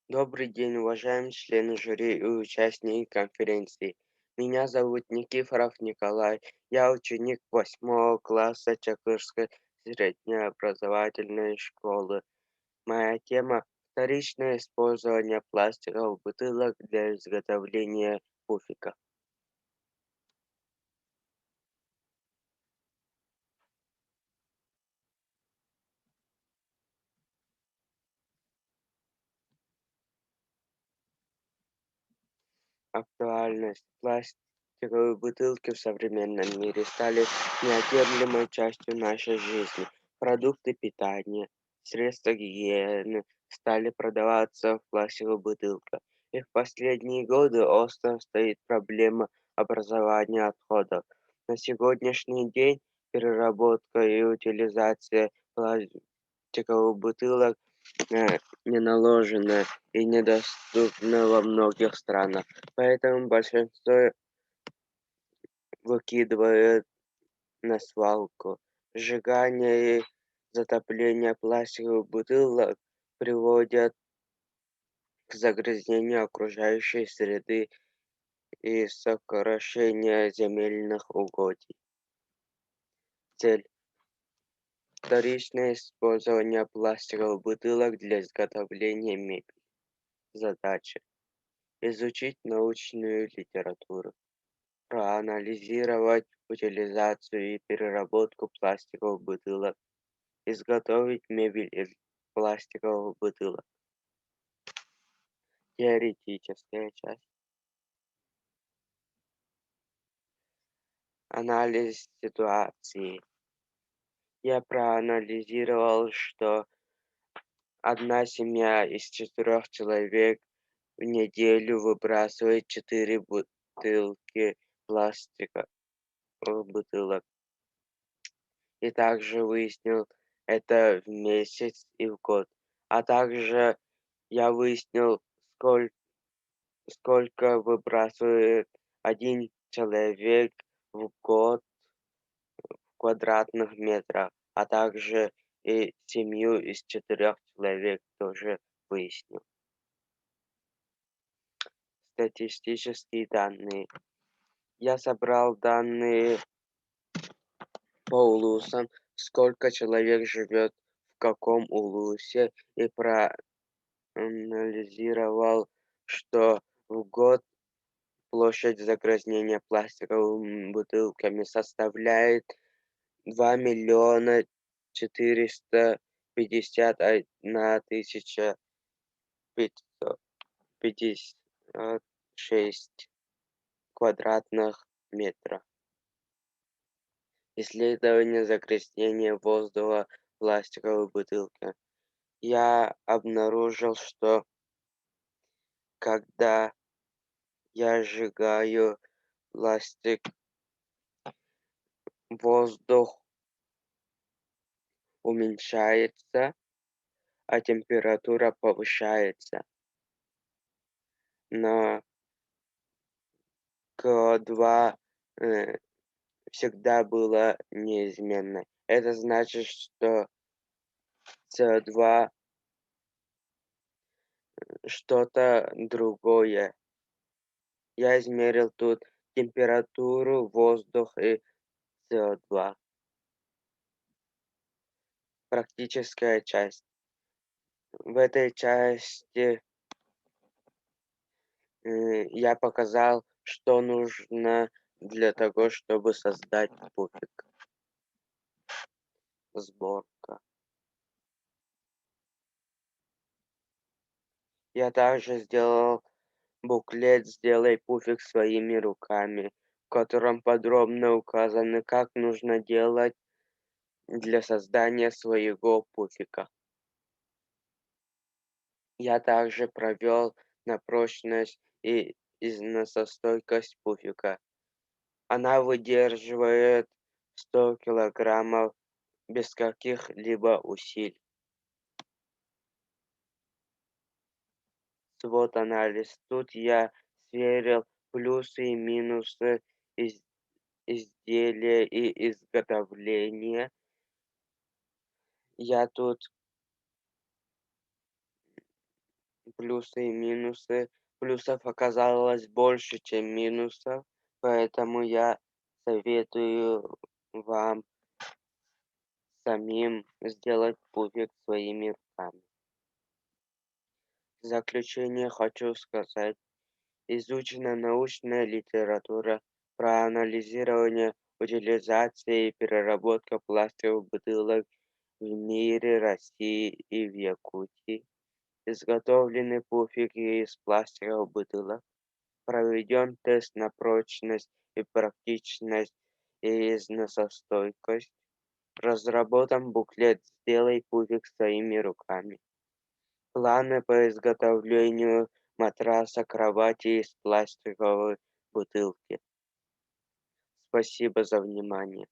Добрый день, уважаемые члены жюри и участники конференции. Меня зовут Никифоров Николай. Я ученик 8 класса Чакырской среднеобразовательной школы. Моя тема — вторичное использование пластиковых бутылок для изготовления пуфика. Актуальность. Пластиковые бутылки в современном мире стали неотъемлемой частью нашей жизни. Продукты питания, средства гигиены стали продаваться в пластиковых бутылках. И в последние годы остро стоит проблема образования отходов. На сегодняшний день переработка и утилизация пластиковых бутылок не наложена и недоступна во многих странах. Поэтому большинство выкидывают на свалку. Сжигание и затопление пластиковых бутылок приводят к загрязнению окружающей среды и сокращению земельных угодий. Цель — вторичное использование пластиковых бутылок для изготовления мебели. Задача — изучить научную литературу, проанализировать утилизацию и переработку пластиковых бутылок, изготовить мебель из пластиковых бутылок. Теоретическая часть. Анализ ситуации. Я проанализировал, что одна семья из 4 человек в неделю выбрасывает 4 бутылки пластиковых бутылок. И также выяснил это в месяц и в год. А также я выяснил, сколько выбрасывает один человек в год в квадратных метрах, а также и семью из 4 человек тоже выяснил. Статистические данные. Я собрал данные по улусам, сколько человек живет в каком улусе, и проанализировал, что в год площадь загрязнения пластиковыми бутылками составляет 2 451 556 квадратных метров. Исследование загрязнения воздуха пластиковой бутылкой. Я обнаружил, что когда я сжигаю пластик, воздух уменьшается, а температура повышается. Но КО2 э, всегда было неизменно. Это значит, что СО2 что-то другое. Я измерил тут температуру, воздух и СО2. Практическая часть. В этой части я показал, что нужно для того, чтобы создать пуфик. Сборка. Я также сделал буклет «Сделай пуфик своими руками», в котором подробно указано, как нужно делать для создания своего пуфика. Я также провел на прочность и износостойкость пуфика. Она выдерживает 100 килограммов без каких-либо усилий. SWOT-анализ. Тут я сверил плюсы и минусы из изделия и изготовления. Я тут плюсы и минусы. Плюсов оказалось больше, чем минусов, поэтому я советую вам самим сделать пуфик своими руками. В заключение хочу сказать, изучена научная литература, проанализирование утилизации и переработка пластиковых бутылок в мире, России и в Якутии. Изготовлены пуфики из пластиковых бутылок. Проведен тест на прочность и практичность и износостойкость. Разработан буклет «Сделай пуфик своими руками». Планы по изготовлению матраса кровати из пластиковой бутылки. Спасибо за внимание.